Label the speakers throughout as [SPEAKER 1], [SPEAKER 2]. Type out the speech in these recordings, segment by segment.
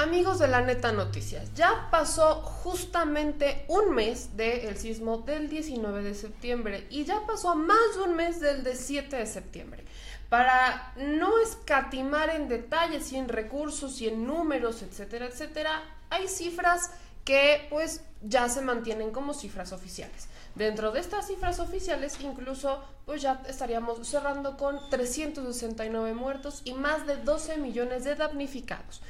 [SPEAKER 1] Amigos de La Neta Noticias, ya pasó justamente un mes del sismo del 19 de septiembre y ya pasó más de un mes del 7 de septiembre. Para no escatimar en detalles y en recursos y en números, etcétera, etcétera, hay cifras que pues ya se mantienen como cifras oficiales. Dentro de estas cifras oficiales incluso pues ya estaríamos cerrando con 369 muertos y más de 12 millones de damnificados.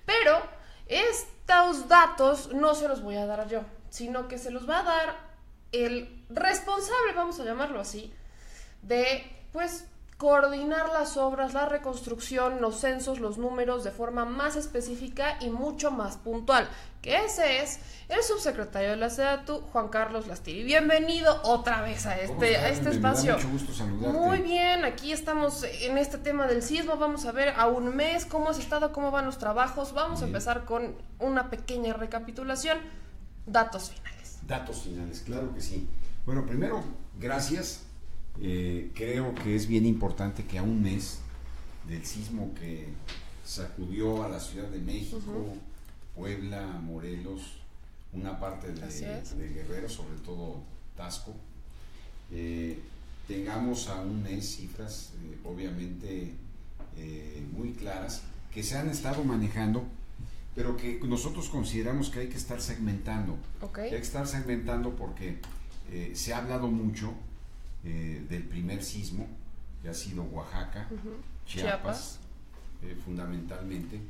[SPEAKER 1] Pero estos datos no se los voy a dar yo, sino que se los va a dar el responsable, vamos a llamarlo así, de pues coordinar las obras, la reconstrucción, los censos, los números de forma más específica y mucho más puntual, que ese es el subsecretario de la SEDATU, Juan Carlos Lastiri. Bienvenido otra vez a este espacio.
[SPEAKER 2] Me da mucho gusto saludarte.
[SPEAKER 1] Muy bien, aquí estamos en este tema del sismo, vamos a ver a un mes cómo has estado, cómo van los trabajos. Vamos a empezar con una pequeña recapitulación, datos finales.
[SPEAKER 2] Datos finales, claro que sí. Bueno, primero, gracias. Creo que es bien importante que a un mes del sismo que sacudió a la Ciudad de México, Puebla, Morelos, una parte de Guerrero, sobre todo Tasco, tengamos a un mes cifras obviamente muy claras que se han estado manejando, pero que nosotros consideramos que hay que estar segmentando.
[SPEAKER 1] Okay.
[SPEAKER 2] Hay que estar segmentando porque se ha hablado mucho del primer sismo, que ha sido Oaxaca, Chiapas, fundamentalmente,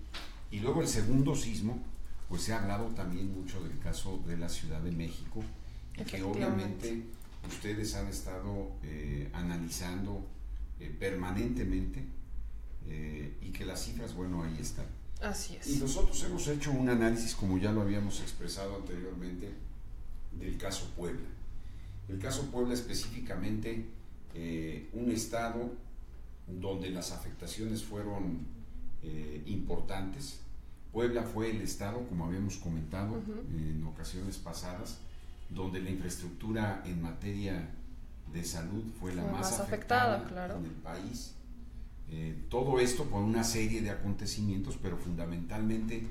[SPEAKER 2] y luego el segundo sismo, pues se ha hablado también mucho del caso de la Ciudad de México, y que obviamente ustedes han estado analizando permanentemente, y que las cifras, bueno, ahí están.
[SPEAKER 1] Así es.
[SPEAKER 2] Y nosotros hemos hecho un análisis, como ya lo habíamos expresado anteriormente, del caso Puebla. El caso Puebla específicamente, un estado donde las afectaciones fueron importantes. Puebla fue el estado, como habíamos comentado en ocasiones pasadas, donde la infraestructura en materia de salud fue la más afectada claro, en el país. Todo esto por una serie de acontecimientos, pero fundamentalmente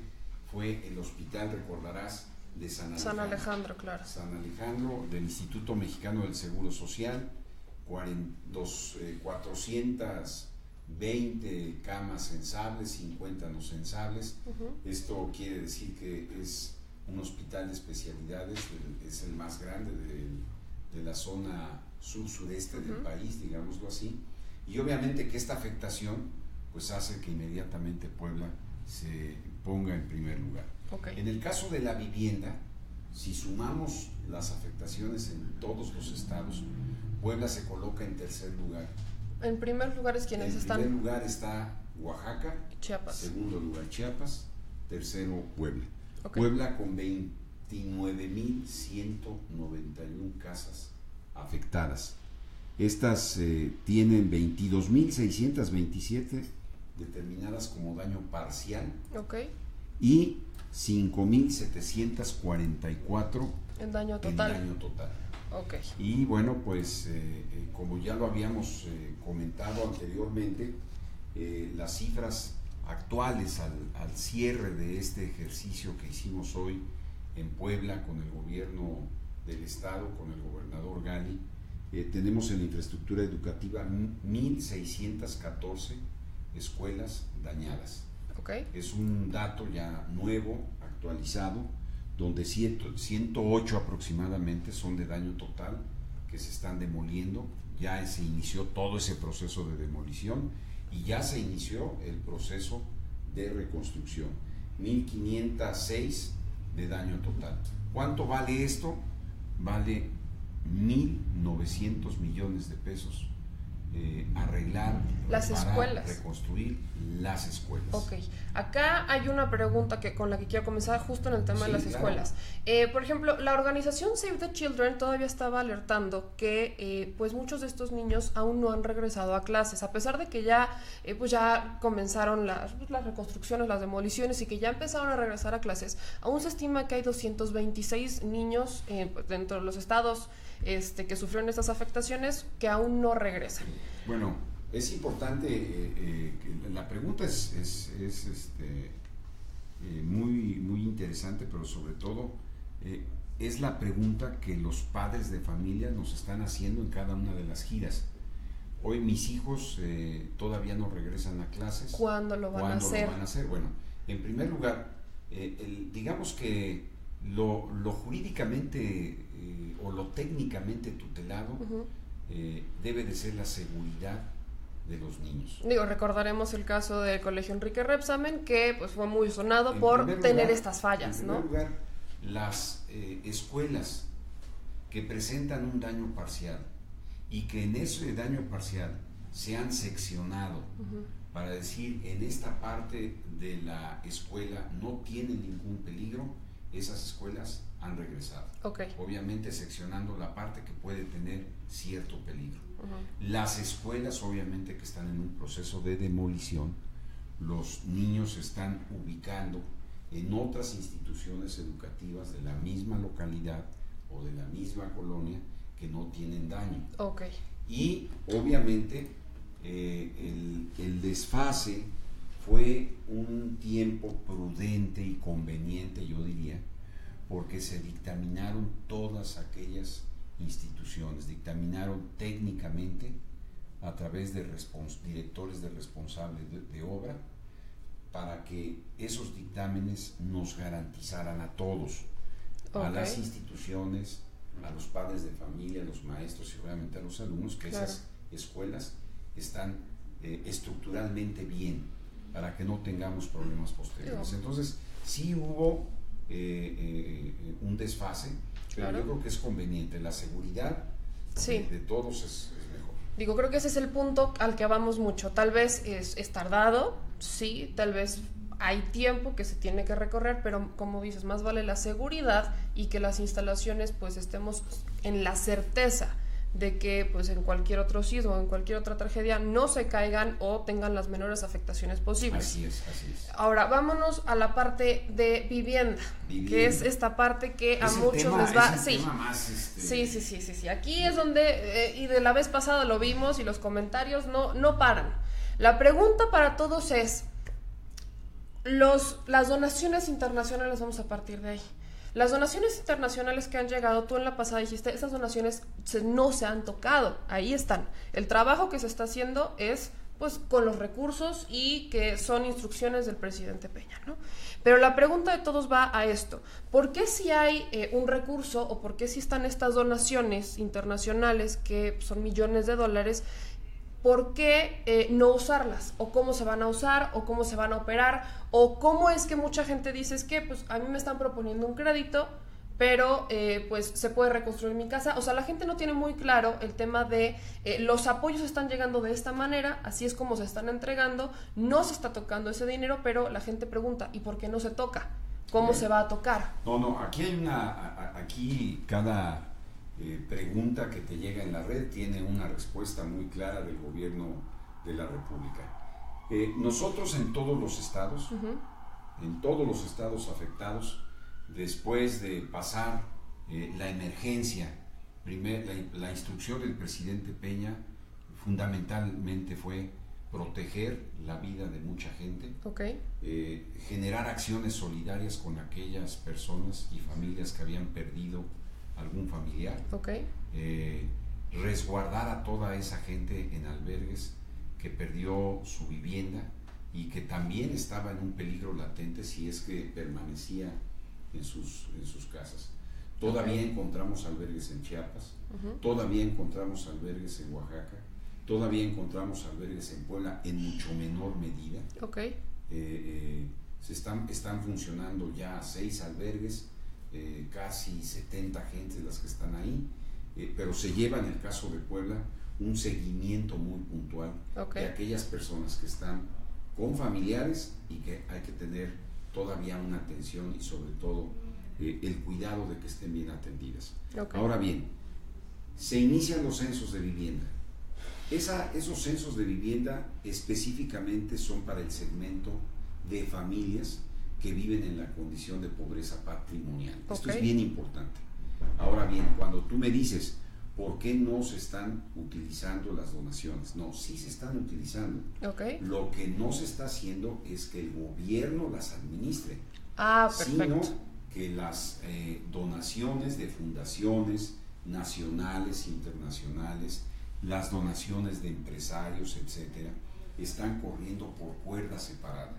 [SPEAKER 2] fue el hospital, recordarás, de San
[SPEAKER 1] Alejandro, claro.
[SPEAKER 2] San Alejandro, del Instituto Mexicano del Seguro Social, 420 camas sensables, 50 no sensables. Esto quiere decir que es un hospital de especialidades, es el más grande de la zona sur-sureste del país, digámoslo así. Y obviamente que esta afectación pues hace que inmediatamente Puebla se ponga en primer lugar.
[SPEAKER 1] Okay.
[SPEAKER 2] En el caso de la vivienda, si sumamos las afectaciones en todos los estados, Puebla se coloca en tercer lugar.
[SPEAKER 1] En primer lugar es quienes están.
[SPEAKER 2] En primer lugar está Oaxaca,
[SPEAKER 1] Chiapas.
[SPEAKER 2] Segundo lugar Chiapas, tercero Puebla.
[SPEAKER 1] Okay.
[SPEAKER 2] Puebla con 29.191 casas afectadas. Estas tienen 22.627 determinadas como daño parcial.
[SPEAKER 1] Okay.
[SPEAKER 2] Y 5.744
[SPEAKER 1] en daño total. Okay.
[SPEAKER 2] Y bueno, pues como ya lo habíamos comentado anteriormente, las cifras actuales al cierre de este ejercicio que hicimos hoy en Puebla con el gobierno del estado, con el gobernador Gali, tenemos en la infraestructura educativa 1.614 escuelas dañadas.
[SPEAKER 1] Okay.
[SPEAKER 2] Es un dato ya nuevo, actualizado, donde 108 aproximadamente son de daño total, que se están demoliendo. Ya se inició todo ese proceso de demolición y ya se inició el proceso de reconstrucción. 1.506 de daño total. ¿Cuánto vale esto? Vale 1.900 millones de pesos. Arreglar
[SPEAKER 1] las escuelas,
[SPEAKER 2] reconstruir las escuelas.
[SPEAKER 1] Ok, acá hay una pregunta con la que quiero comenzar justo en el tema de las escuelas. Por ejemplo, la organización Save the Children todavía estaba alertando que pues muchos de estos niños aún no han regresado a clases, a pesar de que ya pues ya comenzaron las reconstrucciones, las demoliciones y que ya empezaron a regresar a clases. Aún se estima que hay 226 niños dentro de los estados que sufrieron estas afectaciones que aún no regresan.
[SPEAKER 2] Bueno, es importante, la pregunta es muy interesante, pero sobre todo es la pregunta que los padres de familia nos están haciendo en cada una de las giras. Hoy mis hijos todavía no regresan a clases.
[SPEAKER 1] ¿Cuándo lo van a hacer?
[SPEAKER 2] Bueno, en primer lugar, digamos que lo jurídicamente o lo técnicamente tutelado debe de ser la seguridad de los niños.
[SPEAKER 1] Recordaremos el caso del Colegio Enrique Rebsamen, que pues fue muy sonado por tener estas fallas, ¿no?
[SPEAKER 2] En primer lugar, las escuelas que presentan un daño parcial y que en ese daño parcial se han seccionado para decir en esta parte de la escuela no tiene ningún peligro, esas escuelas han regresado. Obviamente seccionando la parte que puede tener cierto peligro. Las escuelas obviamente que están en un proceso de demolición, los niños se están ubicando en otras instituciones educativas de la misma localidad o de la misma colonia que no tienen daño. Y obviamente el desfase fue un tiempo prudente y conveniente, yo diría, porque se dictaminaron todas aquellas instituciones, dictaminaron técnicamente a través de directores de responsables de obra, para que esos dictámenes nos garantizaran a todos, a las instituciones, a los padres de familia, a los maestros y obviamente a los alumnos, que esas escuelas están estructuralmente bien, para que no tengamos problemas posteriores. Entonces, sí hubo un desfase, pero yo creo que es conveniente. La seguridad de todos es mejor.
[SPEAKER 1] Creo que ese es el punto al que vamos mucho. Tal vez es tardado, sí, tal vez hay tiempo que se tiene que recorrer, pero como dices, más vale la seguridad y que las instalaciones pues estemos en la certeza de que pues en cualquier otro sismo, en cualquier otra tragedia, no se caigan o tengan las menores afectaciones posibles.
[SPEAKER 2] Así es.
[SPEAKER 1] Ahora, vámonos a la parte de vivienda. Que es esta parte que a muchos les va... Sí. Aquí es donde, y de la vez pasada lo vimos y los comentarios no paran. La pregunta para todos es, las donaciones internacionales, vamos a partir de ahí. Las donaciones internacionales que han llegado, tú en la pasada dijiste, esas donaciones no se han tocado, ahí están. El trabajo que se está haciendo es pues con los recursos y que son instrucciones del presidente Peña, ¿no? Pero la pregunta de todos va a esto: ¿por qué si hay un recurso o por qué si están estas donaciones internacionales que son millones de dólares? ¿Por qué no usarlas? ¿O cómo se van a usar? ¿O cómo se van a operar? ¿O cómo es que mucha gente dice, es que pues a mí me están proponiendo un crédito, pero pues se puede reconstruir mi casa? O sea, la gente no tiene muy claro el tema de los apoyos están llegando de esta manera, así es como se están entregando, no se está tocando ese dinero, pero la gente pregunta, ¿y por qué no se toca? ¿Cómo se va a tocar?
[SPEAKER 2] No, aquí cada pregunta que te llega en la red tiene una respuesta muy clara del gobierno de la República. Nosotros en todos los estados, afectados, después de pasar la emergencia, la instrucción del presidente Peña fundamentalmente fue proteger la vida de mucha gente, generar acciones solidarias con aquellas personas y familias que habían perdido algún familiar, resguardar a toda esa gente en albergues que perdió su vivienda y que también estaba en un peligro latente si es que permanecía en sus casas. Todavía encontramos albergues en Chiapas, todavía encontramos albergues en Oaxaca, todavía encontramos albergues en Puebla en mucho menor medida. Están funcionando ya 6 albergues, casi 70 gentes las que están ahí, pero se lleva en el caso de Puebla un seguimiento muy puntual de aquellas personas que están con familiares y que hay que tener todavía una atención y sobre todo el cuidado de que estén bien atendidas. Ahora bien, se inician los censos de vivienda. Esos censos de vivienda específicamente son para el segmento de familias que viven en la condición de pobreza patrimonial. Esto es bien importante. Ahora bien, cuando tú me dices, ¿por qué no se están utilizando las donaciones? No, sí se están utilizando. Lo que no se está haciendo es que el gobierno las administre. sino que las donaciones de fundaciones nacionales, internacionales, las donaciones de empresarios, etcétera, están corriendo por cuerda separada.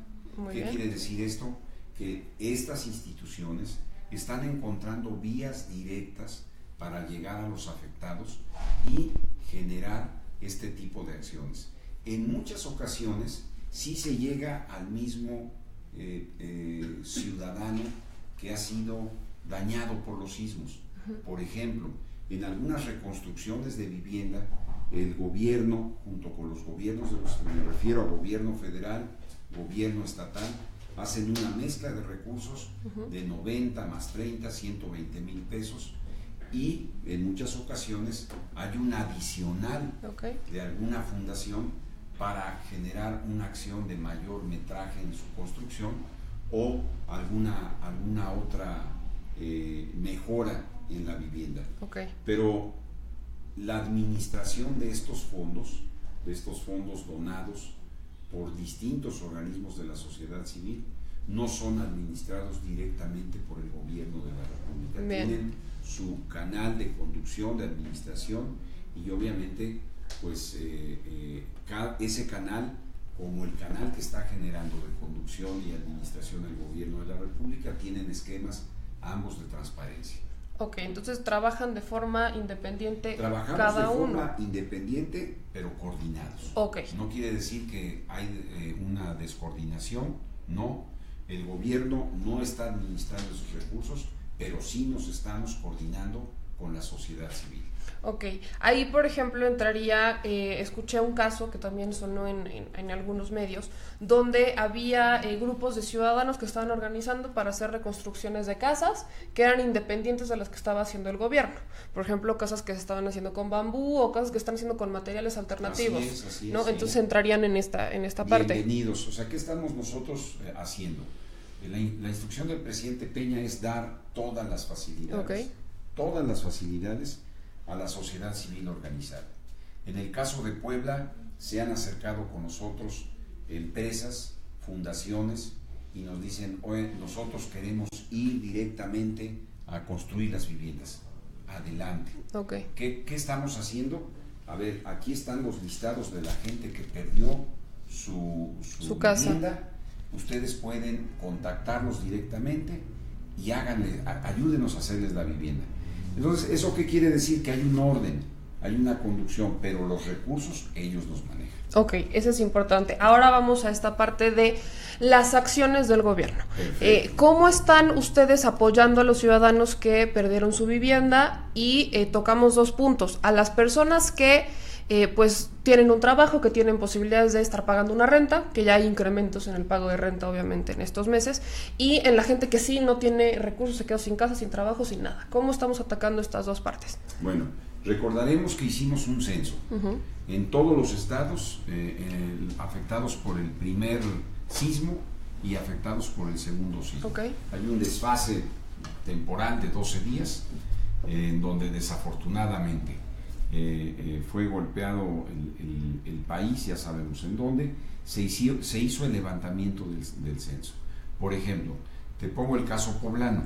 [SPEAKER 2] ¿Qué quiere decir esto? Que estas instituciones están encontrando vías directas para llegar a los afectados y generar este tipo de acciones. En muchas ocasiones sí se llega al mismo ciudadano que ha sido dañado por los sismos. Por ejemplo, en algunas reconstrucciones de vivienda, el gobierno, junto con los gobiernos de los que me refiero, a gobierno federal, gobierno estatal, hacen una mezcla de recursos de 90 más 30, 120 mil pesos, y en muchas ocasiones hay un adicional de alguna fundación para generar una acción de mayor metraje en su construcción o alguna otra mejora en la vivienda. Pero la administración de estos fondos donados por distintos organismos de la sociedad civil, no son administrados directamente por el gobierno de la República. Tienen su canal de conducción, de administración, y obviamente pues ese canal, como el canal que está generando de conducción y administración del gobierno de la República, tienen esquemas ambos de transparencia.
[SPEAKER 1] Entonces trabajan de forma independiente.
[SPEAKER 2] Trabajamos
[SPEAKER 1] cada
[SPEAKER 2] de
[SPEAKER 1] uno.
[SPEAKER 2] forma independiente, pero coordinados. No quiere decir que hay una descoordinación, no. El gobierno no está administrando esos recursos, pero sí nos estamos coordinando con la sociedad civil.
[SPEAKER 1] Ahí por ejemplo entraría, escuché un caso que también sonó en algunos medios, donde había grupos de ciudadanos que estaban organizando para hacer reconstrucciones de casas que eran independientes de las que estaba haciendo el gobierno. Por ejemplo, casas que se estaban haciendo con bambú o casas que están haciendo con materiales alternativos.
[SPEAKER 2] Así es,
[SPEAKER 1] Entonces entrarían en esta parte.
[SPEAKER 2] Bienvenidos. ¿Qué estamos nosotros haciendo? La instrucción del presidente Peña es dar todas las facilidades. Todas las facilidades a la sociedad civil organizada. En el caso de Puebla, se han acercado con nosotros empresas, fundaciones, y nos dicen: oye, nosotros queremos ir directamente a construir las viviendas. Adelante. ¿Qué estamos haciendo? A ver, aquí están los listados de la gente que perdió su vivienda. Ustedes pueden contactarlos directamente y ayúdenos a hacerles la vivienda. Entonces, ¿eso qué quiere decir? Que hay un orden, hay una conducción, pero los recursos ellos los manejan.
[SPEAKER 1] Eso es importante. Ahora vamos a esta parte de las acciones del gobierno. ¿Cómo están ustedes apoyando a los ciudadanos que perdieron su vivienda? Y tocamos dos puntos: a las personas que pues tienen un trabajo, que tienen posibilidades de estar pagando una renta, que ya hay incrementos en el pago de renta obviamente en estos meses, y en la gente que sí no tiene recursos, se quedó sin casa, sin trabajo, sin nada. ¿Cómo estamos atacando estas dos partes?
[SPEAKER 2] Bueno, recordaremos que hicimos un censo en todos los estados afectados por el primer sismo y afectados por el segundo sismo. Hay un desfase temporal de 12 días en donde desafortunadamente fue golpeado el país, ya sabemos en dónde. Se hizo el levantamiento del censo. Por ejemplo, te pongo el caso poblano.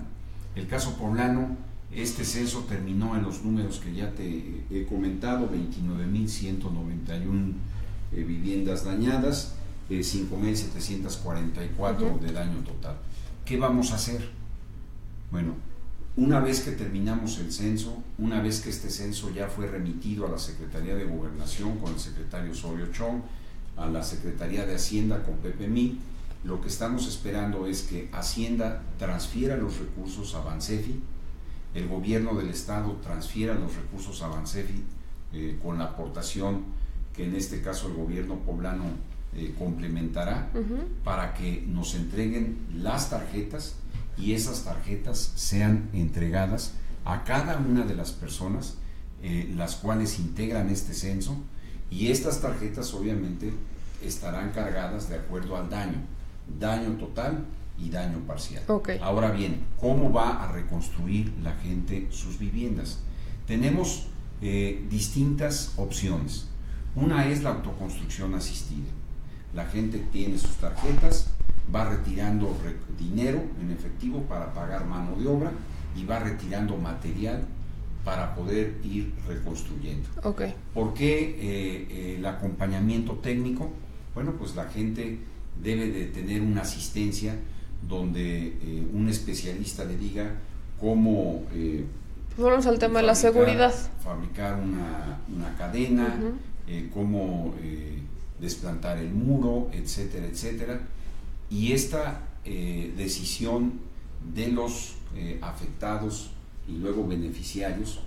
[SPEAKER 2] El caso poblano, este censo terminó en los números que ya te he comentado: 29.191 viviendas dañadas, 5.744 de daño total. ¿Qué vamos a hacer? Bueno, una vez que terminamos el censo, una vez que este censo ya fue remitido a la Secretaría de Gobernación con el secretario Osorio Chong, a la Secretaría de Hacienda con Pepe Mil, lo que estamos esperando es que Hacienda transfiera los recursos a Bansefi, el gobierno del estado transfiera los recursos a Bansefi con la aportación que en este caso el gobierno poblano complementará para que nos entreguen las tarjetas, y esas tarjetas sean entregadas a cada una de las personas las cuales integran este censo, y estas tarjetas obviamente estarán cargadas de acuerdo al daño total y daño parcial. Ahora bien, ¿cómo va a reconstruir la gente sus viviendas? Tenemos distintas opciones. Una es la autoconstrucción asistida. La gente tiene sus tarjetas, va retirando dinero en efectivo para pagar mano de obra y va retirando material para poder ir reconstruyendo.
[SPEAKER 1] Okay.
[SPEAKER 2] ¿Por qué el acompañamiento técnico? Bueno, pues la gente debe de tener una asistencia donde un especialista le diga cómo
[SPEAKER 1] volvemos al tema de la seguridad,
[SPEAKER 2] fabricar una cadena, cómo desplantar el muro, etcétera, etcétera. Y esta decisión de los afectados y luego beneficiarios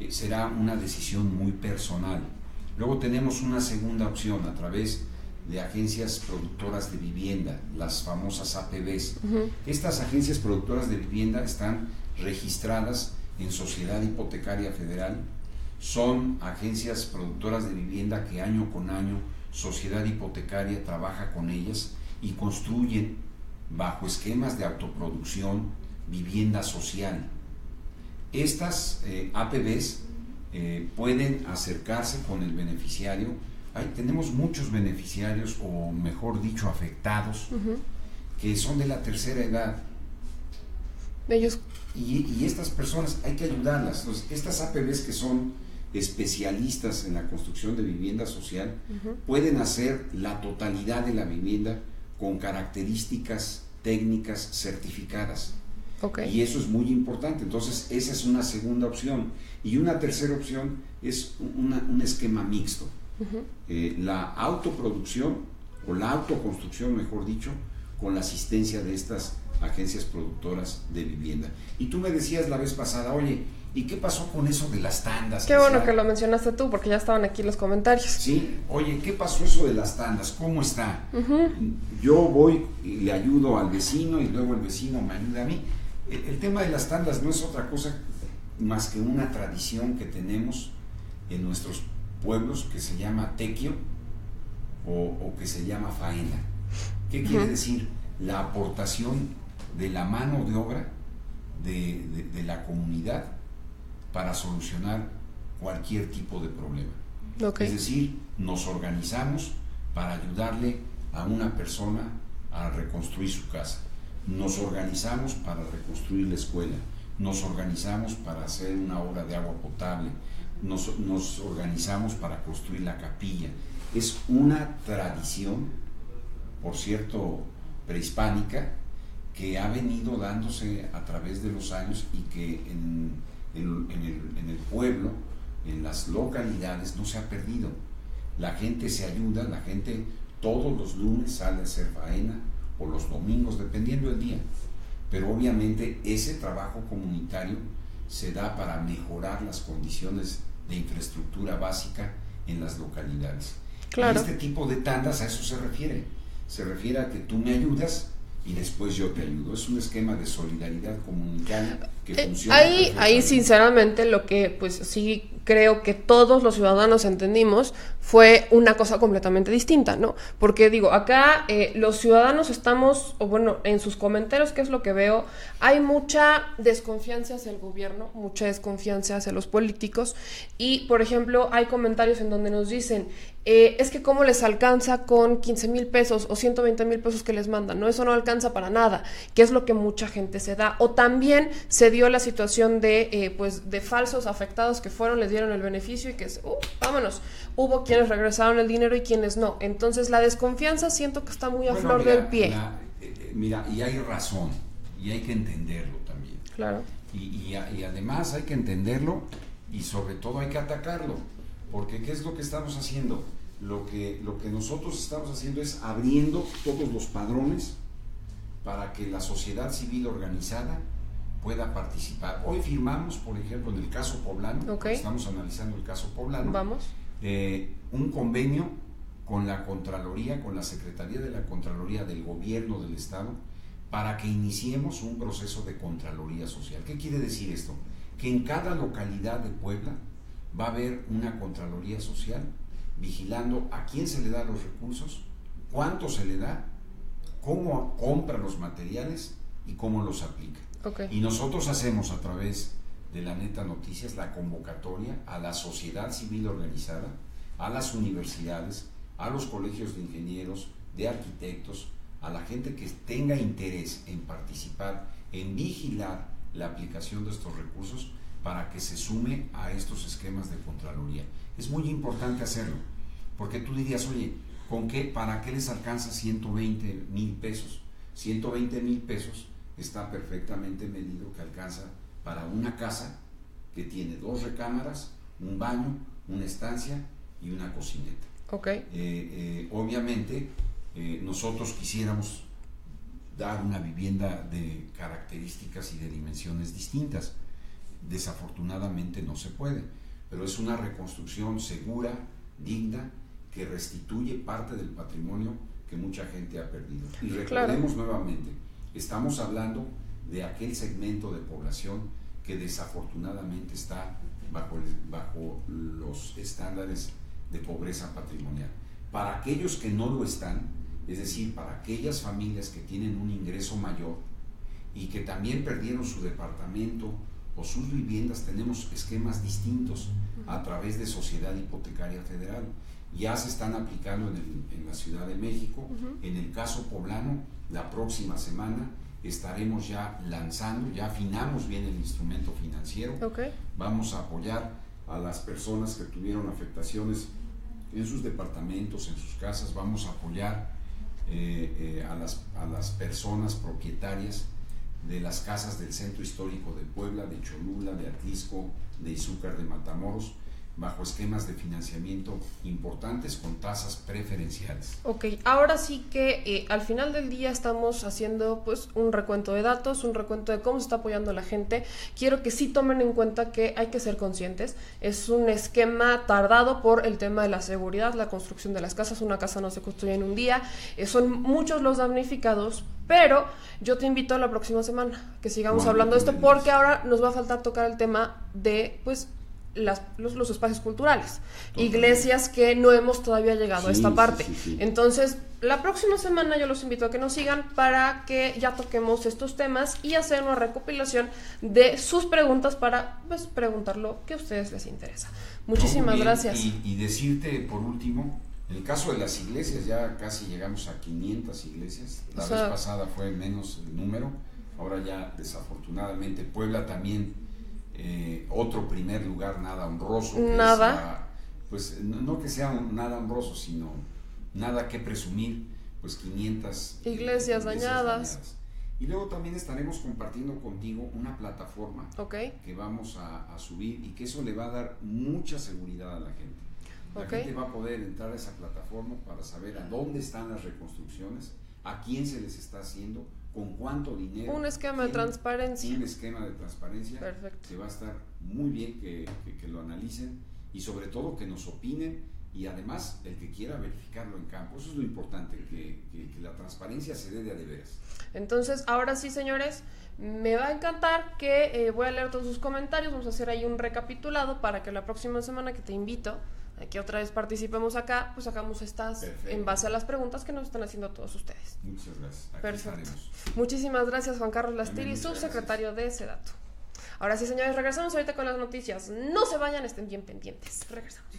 [SPEAKER 2] será una decisión muy personal. Luego tenemos una segunda opción a través de agencias productoras de vivienda, las famosas APBs. Estas agencias productoras de vivienda están registradas en Sociedad Hipotecaria Federal, son agencias productoras de vivienda que año con año Sociedad Hipotecaria trabaja con ellas y construyen bajo esquemas de autoproducción vivienda social. Estas APBs pueden acercarse con el beneficiario. Tenemos muchos beneficiarios, o mejor dicho, afectados, que son de la tercera edad.
[SPEAKER 1] Ellos.
[SPEAKER 2] Y estas personas hay que ayudarlas. Entonces, estas APBs, que son especialistas en la construcción de vivienda social, pueden hacer la totalidad de la vivienda con características técnicas certificadas.
[SPEAKER 1] Okay.
[SPEAKER 2] Y eso es muy importante. Entonces, esa es una segunda opción. Y una tercera opción es un esquema mixto. La autoproducción o la autoconstrucción, mejor dicho, con la asistencia de estas agencias productoras de vivienda. Y tú me decías la vez pasada, oye, ¿y qué pasó con eso de las tandas?
[SPEAKER 1] Qué bueno que lo mencionaste tú, porque ya estaban aquí los comentarios.
[SPEAKER 2] Sí, oye, ¿qué pasó eso de las tandas? ¿Cómo está? Yo voy y le ayudo al vecino y luego el vecino me ayuda a mí. El tema de las tandas no es otra cosa más que una tradición que tenemos en nuestros pueblos que se llama tequio o que se llama faena. ¿Qué quiere decir? La aportación de la mano de obra de la comunidad para solucionar cualquier tipo de problema.
[SPEAKER 1] Okay.
[SPEAKER 2] Es decir, nos organizamos para ayudarle a una persona a reconstruir su casa. Nos organizamos para reconstruir la escuela. Nos organizamos para hacer una obra de agua potable. Nos organizamos para construir la capilla. Es una tradición, por cierto, prehispánica, que ha venido dándose a través de los años y que en el pueblo, en las localidades, no se ha perdido. La gente se ayuda, la gente todos los lunes sale a hacer faena, o los domingos, dependiendo del día. Pero obviamente ese trabajo comunitario se da para mejorar las condiciones de infraestructura básica en las localidades.
[SPEAKER 1] Claro.
[SPEAKER 2] Y este tipo de tandas a eso se refiere. Se refiere a que tú me ayudas y después yo te ayudo. Es un esquema de solidaridad comunitaria que funciona.
[SPEAKER 1] Ahí sinceramente lo que pues sí creo que todos los ciudadanos entendimos fue una cosa completamente distinta, ¿no? Porque digo, acá los ciudadanos estamos, o bueno, en sus comentarios, ¿qué es lo que veo? Hay mucha desconfianza hacia el gobierno, mucha desconfianza hacia los políticos y, por ejemplo, hay comentarios en donde nos dicen, es que cómo les alcanza con 15,000 pesos o 120,000 pesos que les mandan, ¿no? Eso no alcanza para nada, que es lo que mucha gente se da. O también se dio la situación de, pues, de falsos afectados que fueron, les dieron el beneficio y que, vámonos, hubo quienes regresaron el dinero y quienes no. Entonces la desconfianza siento que está muy a flor del pie.
[SPEAKER 2] Mira, y hay razón, y hay que entenderlo también.
[SPEAKER 1] Claro.
[SPEAKER 2] Y además hay que entenderlo y sobre todo hay que atacarlo. Porque ¿qué es lo que estamos haciendo? Lo que nosotros estamos haciendo es abriendo todos los padrones para que la sociedad civil organizada pueda participar. Hoy firmamos, por ejemplo, en el caso poblano, estamos analizando el caso poblano, un convenio con la Contraloría, con la Secretaría de la Contraloría del Gobierno del Estado, para que iniciemos un proceso de Contraloría Social. ¿Qué quiere decir esto? Que en cada localidad de Puebla va a haber una Contraloría Social vigilando a quién se le da los recursos, cuánto se le da, cómo compra los materiales y cómo los aplica. Y nosotros hacemos a través de La Neta Noticias la convocatoria a la sociedad civil organizada, a las universidades, a los colegios de ingenieros, de arquitectos, a la gente que tenga interés en participar, en vigilar la aplicación de estos recursos para que se sume a estos esquemas de Contraloría. Es muy importante hacerlo, porque tú dirías, oye, ¿para qué les alcanza 120,000 pesos? 120,000 pesos está perfectamente medido que alcanza para una casa que tiene 2 recámaras, un baño, una estancia y una cocineta. Obviamente, nosotros quisiéramos dar una vivienda de características y de dimensiones distintas. Desafortunadamente no se puede, pero es una reconstrucción segura, digna, que restituye parte del patrimonio que mucha gente ha perdido. Y recordemos nuevamente, estamos hablando de aquel segmento de población que desafortunadamente está bajo los estándares de pobreza patrimonial. Para aquellos que no lo están, es decir, para aquellas familias que tienen un ingreso mayor y que también perdieron su departamento o sus viviendas, tenemos esquemas distintos a través de Sociedad Hipotecaria Federal. Ya se están aplicando en la Ciudad de México. En el caso poblano, la próxima semana estaremos ya lanzando, ya afinamos bien el instrumento financiero. Vamos a apoyar a las personas que tuvieron afectaciones en sus departamentos, en sus casas. Vamos a apoyar a las personas propietarias de las casas del Centro Histórico de Puebla, de Cholula, de Atlisco, de Izúcar, de Matamoros, bajo esquemas de financiamiento importantes con tasas preferenciales.
[SPEAKER 1] Ahora sí que al final del día estamos haciendo pues un recuento de datos, un recuento de cómo se está apoyando la gente. Quiero que sí tomen en cuenta que hay que ser conscientes. Es un esquema tardado por el tema de la seguridad, la construcción de las casas. Una casa no se construye en un día. Son muchos los damnificados, pero yo te invito a la próxima semana que sigamos hablando de esto, porque ahora nos va a faltar tocar el tema de pues los espacios culturales, iglesias que no hemos todavía llegado a esta parte. Entonces, la próxima semana yo los invito a que nos sigan para que ya toquemos estos temas y hacer una recopilación de sus preguntas para pues preguntar lo que a ustedes les interesa. Muchísimas gracias.
[SPEAKER 2] Y decirte por último, en el caso de las iglesias, ya casi llegamos a 500 iglesias. La vez pasada fue menos el número, ahora ya desafortunadamente Puebla también. Otro primer lugar nada honroso, pues no que sea nada honroso, sino nada que presumir, pues 500
[SPEAKER 1] iglesias dañadas.
[SPEAKER 2] Y luego también estaremos compartiendo contigo una plataforma que vamos a subir, y que eso le va a dar mucha seguridad a la gente. La gente va a poder entrar a esa plataforma para saber a dónde están las reconstrucciones, a quién se les está haciendo, con cuánto dinero.
[SPEAKER 1] Un esquema de transparencia.
[SPEAKER 2] Un esquema de transparencia.
[SPEAKER 1] Perfecto.
[SPEAKER 2] Que va a estar muy bien que lo analicen, y sobre todo que nos opinen, y además el que quiera verificarlo en campo. Eso es lo importante, que la transparencia se dé de a de veras.
[SPEAKER 1] Entonces, ahora sí, señores, me va a encantar que voy a leer todos sus comentarios. Vamos a hacer ahí un recapitulado para que la próxima semana, que te invito a que otra vez participemos acá, pues hagamos estas en base a las preguntas que nos están haciendo todos ustedes.
[SPEAKER 2] Muchas gracias. Aquí
[SPEAKER 1] Perfecto.
[SPEAKER 2] Estaremos.
[SPEAKER 1] Muchísimas gracias, Juan Carlos Lastiri, subsecretario de SEDATU. Ahora sí, señores, regresamos ahorita con las noticias. No se vayan, estén bien pendientes. Regresamos.